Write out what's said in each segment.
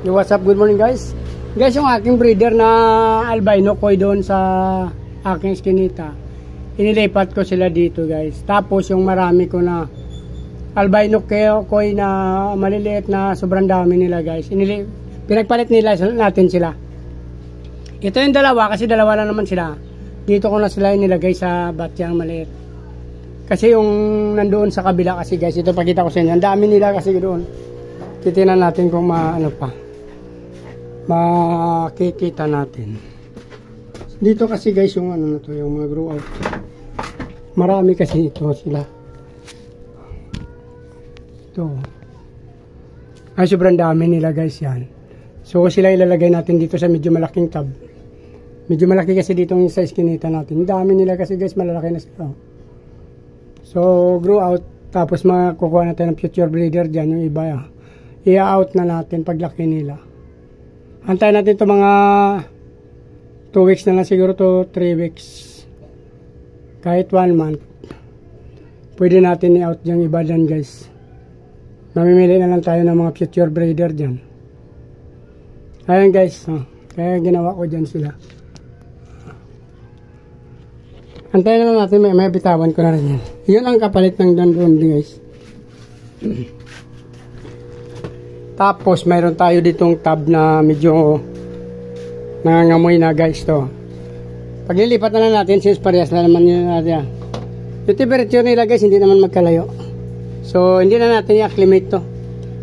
What's up? Good morning guys. Guys, yung aking breeder na albino koi doon sa aking skinita, inilipat ko sila dito guys. Tapos yung marami ko na albino koi na maliliit na sobrang dami nila guys, pinagpalit nila natin sila. Ito yung dalawa kasi dalawa na naman sila. Dito ko na sila inilagay sa batyang maliit. Kasi yung nandoon sa kabila kasi guys, ito pakita ko sa inyo. Ang dami nila kasi doon. Titingnan natin kung makikita natin. Dito kasi guys yung ano na to, yung mga grow out. Marami kasi ito sila. Ito. Ay sobrang dami nila guys yan. So sila ilalagay natin dito sa medyo malaking tub. Medyo malaki kasi dito yung size kinita natin. Dami nila kasi guys, malalaki na sila. So grow out. Tapos makukuha natin ng future breeder dyan. Yung iba i-out na natin paglaki nila. Antayin natin ito mga 2 weeks na lang siguro to 3 weeks. Kahit 1 month. Pwede natin i-out yung iba dyan guys. Mamimili na lang tayo ng mga future breeder dyan. Ayan guys. Kaya ginawa ko dyan sila. Antayin na lang natin. May bitawan ko na rin yan. Yun ang kapalit ng doon guys. Tapos mayroon tayo ditong tab na medyo nangangamoy na guys to. Pag nilipat na lang natin, since parehas na naman yun natin. Yung temperature nila guys, hindi naman magkalayo. So hindi na natin i-acclimate to.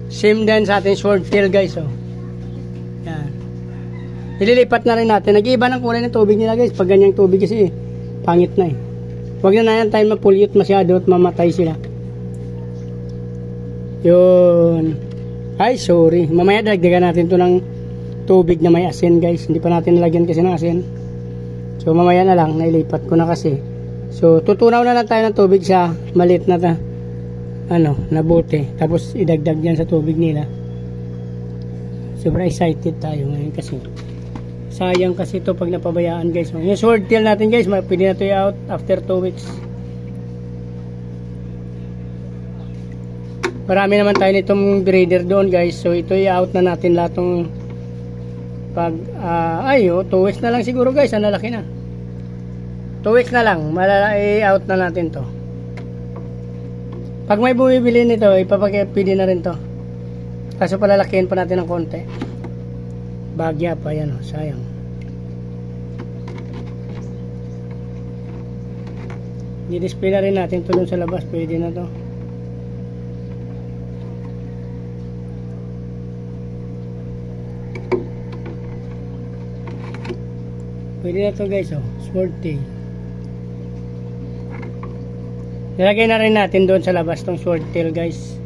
Same din sa ating swordtail guys. Yan. Ililipat na rin natin. Nag-iiba ng kulay ng tubig nila guys. Pag ganyang tubig kasi pangit na Huwag na yan tayo ma-pollute masyado at mamatay sila. Yun. Ay, sorry. Mamaya dagdagan natin to ng tubig na may asin, guys. Hindi pa natin nalagyan kasi ng asin. So, mamaya na lang. Nailipat ko na kasi. So, tutunaw na lang tayo ng tubig sa maliit na na bote. Tapos, idagdag yan sa tubig nila. Sobrang excited tayo ngayon kasi. Sayang kasi to pag napabayaan, guys. Yung swordtail natin, guys, pwede na to i-out after 2 weeks. Marami naman tayo nitong breeder doon guys. So ito i-out na natin lahat ng 2 weeks na lang siguro guys. Ang lalaki na 2 weeks na lang i-out na natin to. Pag may bumibili nito, pwede na rin to. Kaso palalakihin pa natin ng konti. Bagya pa yan sayang. I-display na rin natin to doon sa labas. Pwede na to. Pwede na to guys, swordtail. Nilagay na rin natin doon sa labas tong swordtail guys.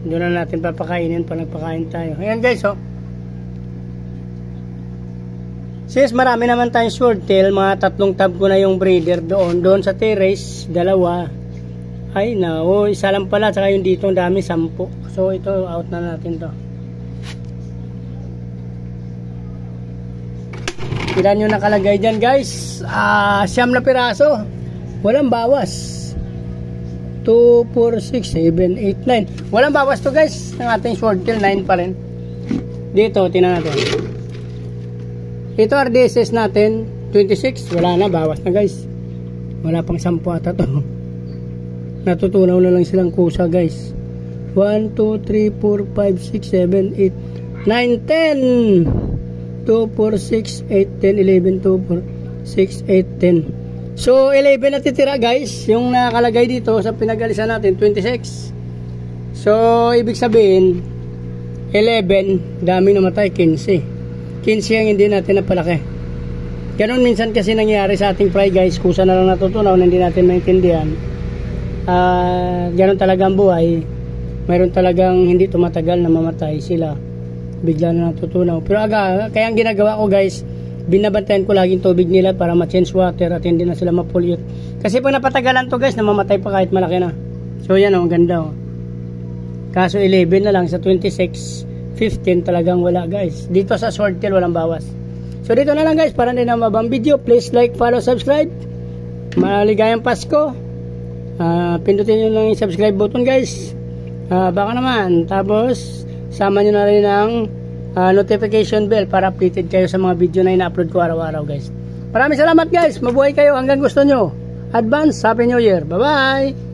Doon na natin papakainin pa nagpakain tayo. Ayan guys, Since marami naman tayong swordtail, mga 3 tab ko na yung breeder doon. Doon sa terrace, 2. Ay na, isa lang pala. Saka yung dito, ang dami, 10. So ito, out na natin to. Ilan yung nakalagay dyan guys? 9 na piraso. Walang bawas. 2, 4, 6, 7, 8, 9. Walang bawas to guys. Ang ating swordtail 9 pa rin. Dito, tingnan natin. Ito RDSS natin 26. Wala na, bawas na guys. Wala pang 10 ata to. Natutunaw na lang silang kusa guys. 1, 2, 3, 4, 5, 6, 7, 8, 9, 10. 2, 4, 6, 8, 10, 11, 2, 4, 6, 8, 10. So 11 na titira guys. Yung nakalagay dito sa pinagalisan natin 26. So ibig sabihin 11, daming namatay 15 ang hindi natin napalaki. Ganon minsan kasi nangyayari sa ating fry guys. Kusa na lang natutunaw na hindi natin maintindihan. Ganon talaga ang buhay. Mayroon talagang hindi tumatagal na mamatay sila. Bigla na natutunaw. Pero kaya ang ginagawa ko guys, binabantayan ko laging tubig nila para ma-change water at hindi na sila ma-pollute. Kasi pag napatagalan to guys, namamatay pa kahit malaki na. So yan ang ganda Kaso 11 na lang sa 26, 15 talagang wala guys. Dito sa swordtail walang bawas. So dito na lang guys, para hindi na mabang video. Please like, follow, subscribe. Maligayang Pasko. Pindutin nyo lang yung subscribe button guys. Baka naman. Tapos sama nyo na rin ang notification bell para updated kayo sa mga video na ina-upload ko araw-araw guys. Maraming salamat guys. Mabuhay kayo hanggang gusto nyo. Advance Happy New Year. Bye-bye.